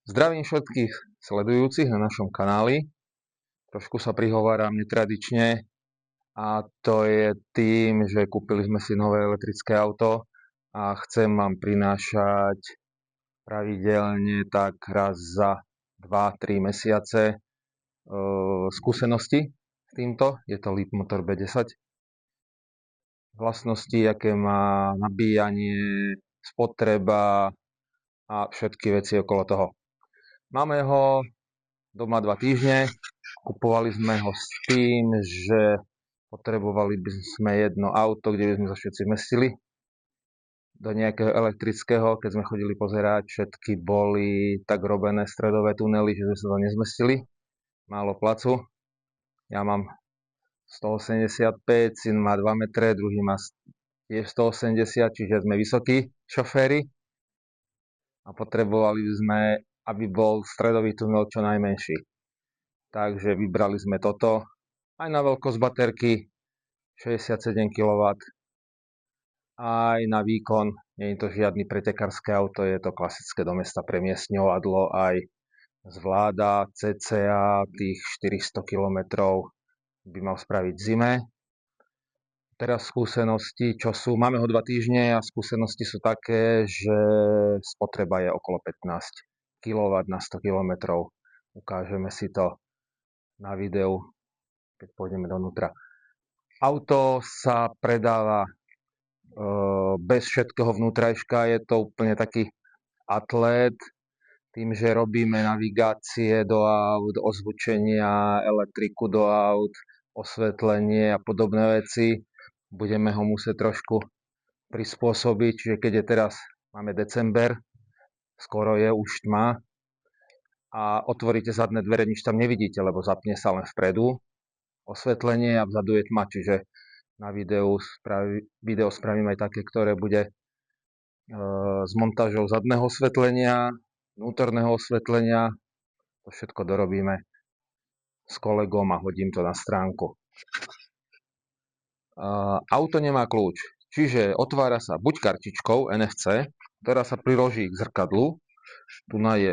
Zdravím všetkých sledujúcich na našom kanáli. Trošku sa prihováram netradične a to je tým, že kúpili sme si nové elektrické auto a chcem vám prinášať pravidelne tak raz za 2-3 mesiace skúsenosti s týmto. Je to Leapmotor B10. Vlastnosti, aké má nabíjanie, spotreba a všetky veci okolo toho. Máme ho doma 2 týždne. Kupovali sme ho s tým, že potrebovali by sme jedno auto, kde by sme sa všetci zmestili do nejakého elektrického. Keď sme chodili pozerať, všetky boli tak robené stredové tunely, že sme sa tam nezmestili. Málo placu. Ja mám 185, syn má 2 metre, druhý má tiež 180, čiže sme vysokí šoféri. A potrebovali sme, aby bol stredový tunel čo najmenší. Takže vybrali sme toto. Aj na veľkosť baterky 67 kW, aj na výkon. Nie je to žiadny pretekárske auto, je to klasické do mesta premiestňovadlo, aj zvláda cca tých 400 km by mal spraviť v zime. Teraz skúsenosti, čo sú, máme ho 2 týždne a skúsenosti sú také, že spotreba je okolo 15 kW na 100 km. Ukážeme si to na videu, keď pôjdeme donútra. Auto sa predáva bez všetkého vnútrajška, je to úplne taký atlét, tým, že robíme navigácie do aut, ozvučenia, elektriku do aut, osvetlenie a podobné veci. Budeme ho musieť trošku prispôsobiť, čiže keď je teraz, máme december, skoro je už tma a otvoríte zadné dvere, nič tam nevidíte, lebo zapne sa len vpredu osvetlenie a vzadu je tma, čiže na video spravím aj také, ktoré bude s montážou zadného osvetlenia, vnútorného osvetlenia. To všetko dorobíme s kolegom a hodím to na stránku. Auto nemá kľúč, čiže otvára sa buď kartičkou NFC, ktorá sa priloží k zrkadlu. Tu je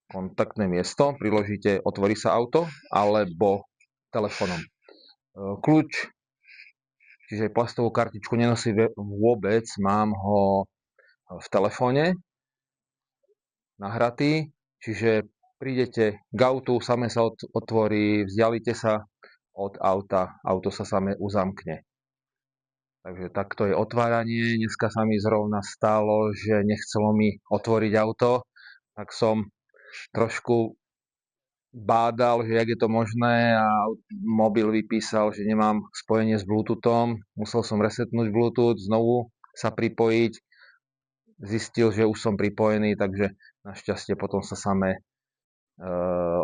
kontaktné miesto, priložíte, otvorí sa auto, alebo telefónom. Kľúč, čiže plastovú kartičku nenosí vôbec, mám ho v telefóne nahratý, čiže prídete k autu, same sa otvorí, vzdialite sa od auta, auto sa same uzamkne. Takže takto je otváranie. Dneska sa mi zrovna stalo, že nechcelo mi otvoriť auto, tak som trošku bádal, že jak je to možné a mobil vypísal, že nemám spojenie s Bluetoothom. Musel som resetnúť Bluetooth, znovu sa pripojiť. Zistil, že už som pripojený, takže našťastie potom sa samé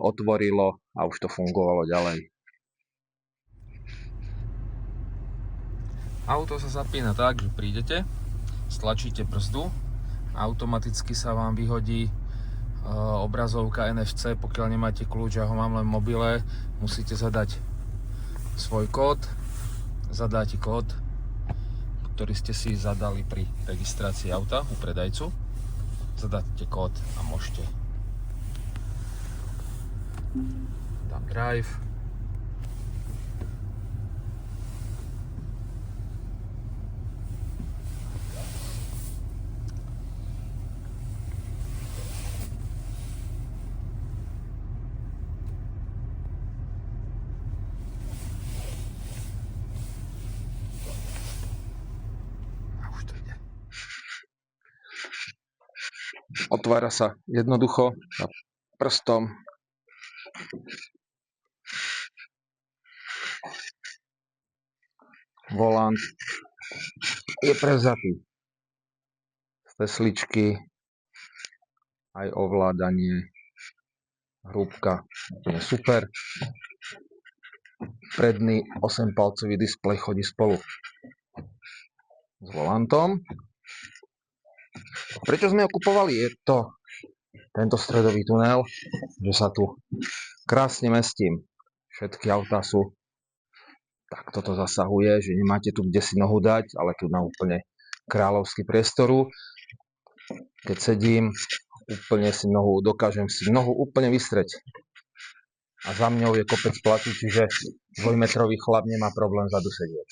otvorilo a už to fungovalo ďalej. Auto sa zapína tak, že prídete, stlačíte brzdu, automaticky sa vám vyhodí obrazovka NFC, pokiaľ nemáte kľúč, ja ho mám len v mobile, musíte zadať svoj kód, zadáte kód, ktorý ste si zadali pri registrácii auta u predajcu, zadáte kód a môžete dám drive. Otvára sa jednoducho prstom. Volant je prevzatý z tesličky, aj ovládanie, hrúbka, úplne super. Predný 8-palcový displej chodí spolu s volantom. Prečo sme ho kupovali? Je to tento stredový tunel, že sa tu krásne mestím. Všetky autá sú, tak toto zasahuje, že nemáte tu kde si nohu dať, ale tu na úplne kráľovský priestoru. Keď sedím, dokážem si nohu úplne vystreť. A za mňou je kopec platu, čiže dvojmetrový chlap nemá problém vzadu sedieť.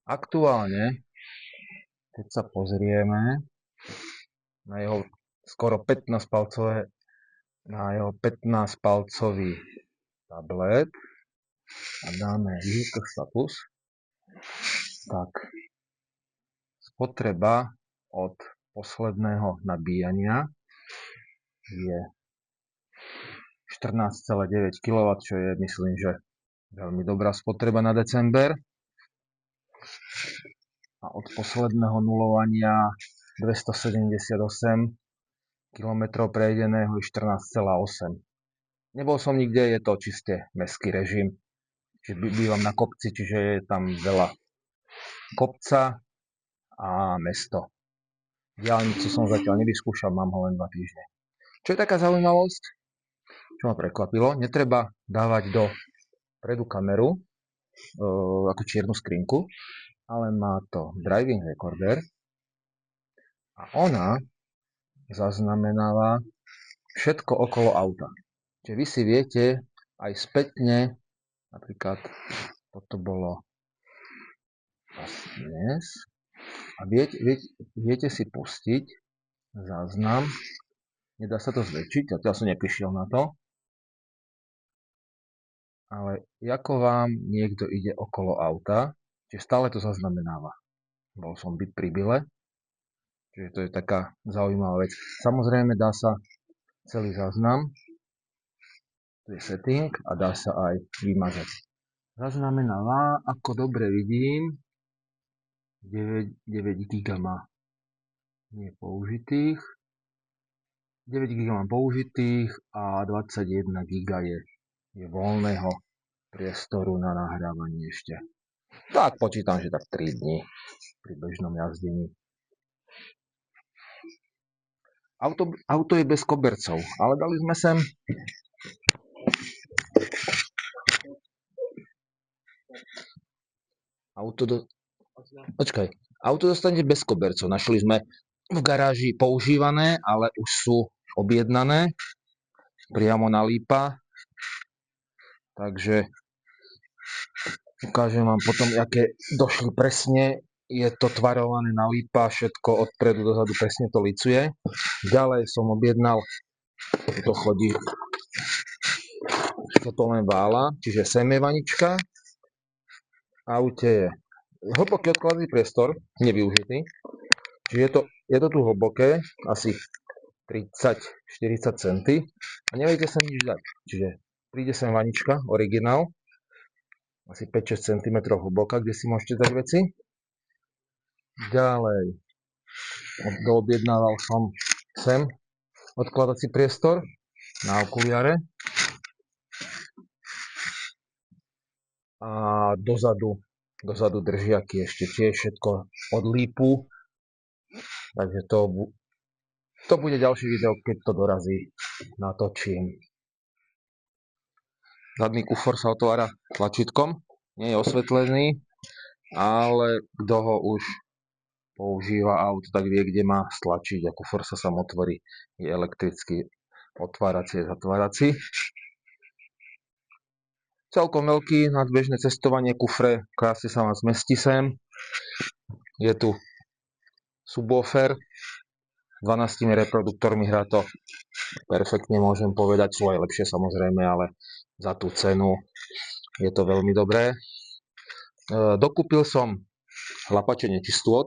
Aktuálne, keď sa pozrieme na jeho skoro 15-palcový tablet a dáme Vehicle Status, tak spotreba od posledného nabíjania je 14,9 kW, čo je, myslím, že veľmi dobrá spotreba na december. A od posledného nulovania 278 km prejdeného je 14,8. Nebol som nikde, je to čiste mestský režim. Čiže bývam na kopci, čiže je tam veľa kopca a mesto. Diaľnicu som zatiaľ nevyskúšal, mám ho len 2 týždne. Čo je taká zaujímavosť, čo ma prekvapilo, netreba dávať dopredu kameru ako čiernu skrinku, ale má to driving recorder a ona zaznamenáva všetko okolo auta. Čiže vy si viete aj spätne, napríklad toto bolo dnes, a viete si pustiť záznam, nedá sa to zväčšiť, ja som neprišiel na to, ale ako vám niekto ide okolo auta, čiže stále to zaznamenáva. Bol som byť pri bile, čiže to je taká zaujímavá vec. Samozrejme dá sa celý záznam, tu je setting a dá sa aj vymazať. Zaznamenáva, ako dobre vidím, 9 GB má nepoužitých, 9 GB mám použitých a 21 GB je voľného priestoru na nahrávanie ešte. Tak počítam, že tak 3 dní pri bežnom jazdení. Auto je bez kobercov, ale dali sme sem auto dostanete bez kobercov. Našli sme v garáži používané, ale už sú objednané priamo na Lípa. Takže ukážem vám potom, aké došli presne. Je to tvarované na Lípa, všetko odpredu dozadu presne to licuje. Ďalej som objednal, to chodí, toto len vála, čiže semievanička. V aute je hlboký odkladací priestor, nevyužitý. Čiže je to tu hlboké, asi 30-40 cm a neviete sa nič dať. Čiže príde sem vanička, originál, asi 5-6 cm hlboká, kde si môžete dať veci. Ďalej, doobjednával som sem odkladací priestor na okuliare a dozadu držiaky ešte tiež všetko od Lípu. Takže to bude ďalšie video, keď to dorazí, natočím. Zadný kufor sa otvára tlačítkom, nie je osvetlený, ale kto ho už používa auto, tak vie, kde má stlačiť a kufor sa sám otvorí. Je elektricky otvárací a zatvárací. Celkom veľký nadbežné cestovanie, kufre krásne sa vám zmestí sem. Je tu subwoofer, 12 reproduktormi hrá to perfektne, môžem povedať, sú aj lepšie samozrejme, ale za tú cenu je to veľmi dobré. Dokúpil som chlapače nečistôt,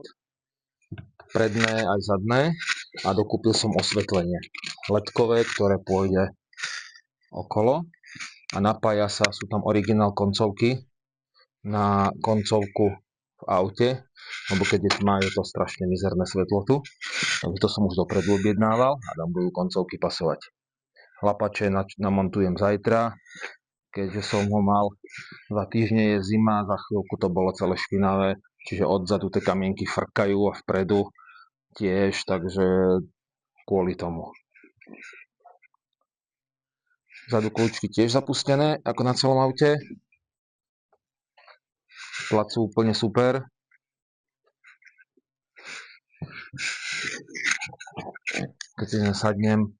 predné aj zadné, a dokúpil som osvetlenie ledkové, ktoré pôjde okolo a napája sa, sú tam originál koncovky na koncovku v aute, lebo keď je tma, je to strašne mizerné svetlo tu. Takže to som už dopredu objednával a tam budú koncovky pasovať. Chlapače namontujem zajtra, keďže som ho mal 2 týždne, je zima, za chvíľku to bolo celé špinavé, čiže odzadu tie kamienky frkajú a vpredu tiež, takže kvôli tomu. Vzadu kľúčky tiež zapustené, ako na celom aute. Plac sú úplne super. Keď si sadnem,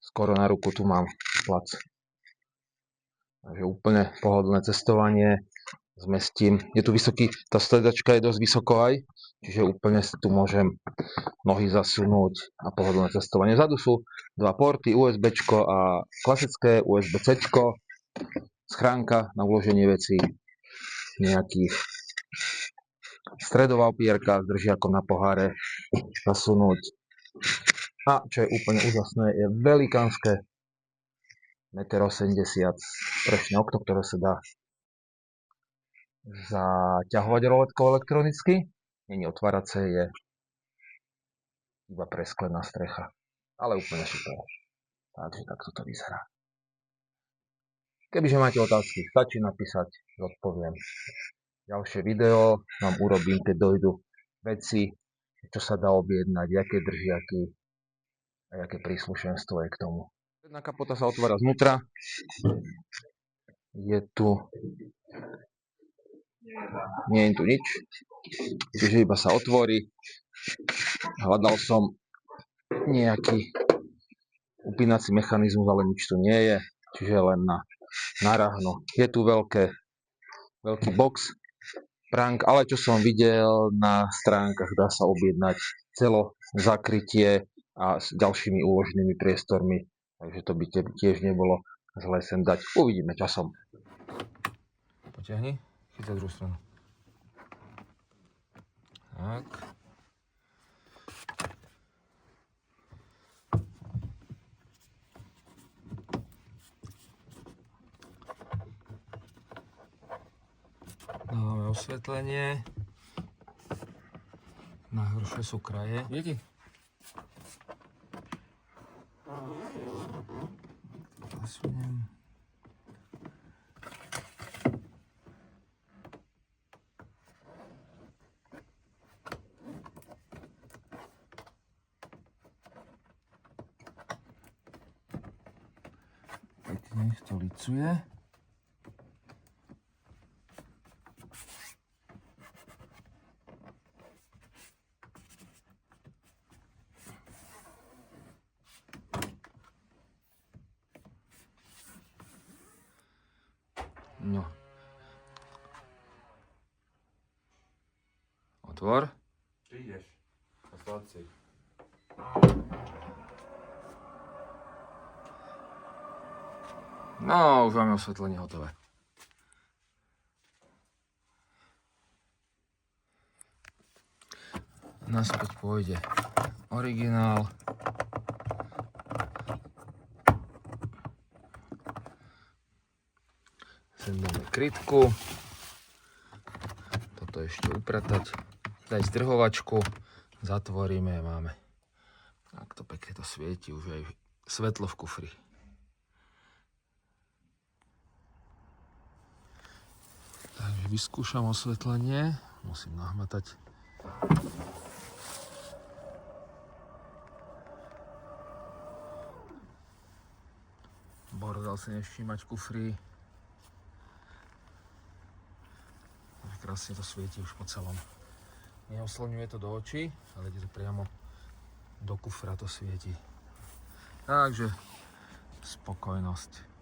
skoro na ruku tu mám plac. Takže úplne pohodlné cestovanie, zmestím. Je tu vysoký, tá stredačka je dosť vysoko aj, čiže úplne si tu môžem nohy zasunúť a pohodlné cestovanie. Vzadu sú dva porty, USBčko a klasické USB-Cčko, schránka na uloženie vecí, nejakých stredová opierka s držiakom na poháre zasunúť. A čo je úplne úžasné, je velikánske 1,80 m strešné okno, ktoré sa dá zaťahovať roletkou elektronicky. Není otvárace, je iba presklená strecha. Ale úplne super. Takže takto to vyzerá. Kebyže máte otázky, stačí napísať, odpoviem. Ďalšie video vám urobím, keď dojdú veci, čo sa dá objednať, aké držiaky a aké príslušenstvo je k tomu. Jedna kapota sa otvára znútra. Nie je tu nič. Čiže iba sa otvorí. Hľadal som nejaký upínací mechanizmus, ale nič tu nie je. Čiže len na ráhno. Je tu veľký box, prank, ale čo som videl na stránkach, dá sa objednať celo zakrytie a s ďalšími úložnými priestormi. Takže to by tiež nebolo zle sem dať. Uvidíme časom. Potiahni, chyť za druhú stranu. Tak. Dávame osvetlenie. Najhoršie sú kraje. Vidíte? Zasuniem. Pekne to licuje. No. Otvor. Prídeš. Posláci. No, už máme osvetlenie hotové. Naspäť pôjde originál. Sem dáme krytku. Toto ešte upratať. Dať zdrhovačku. Zatvoríme a máme. Takto pekne to svieti, už aj svetlo v kufri. Takže vyskúšam osvetlenie. Musím nahmatať. Bordel si nevšímať v kufri. Krásne to svieti už po celom. Neoslňuje to do očí, ale ide to priamo do kufra to svieti. Takže spokojnosť.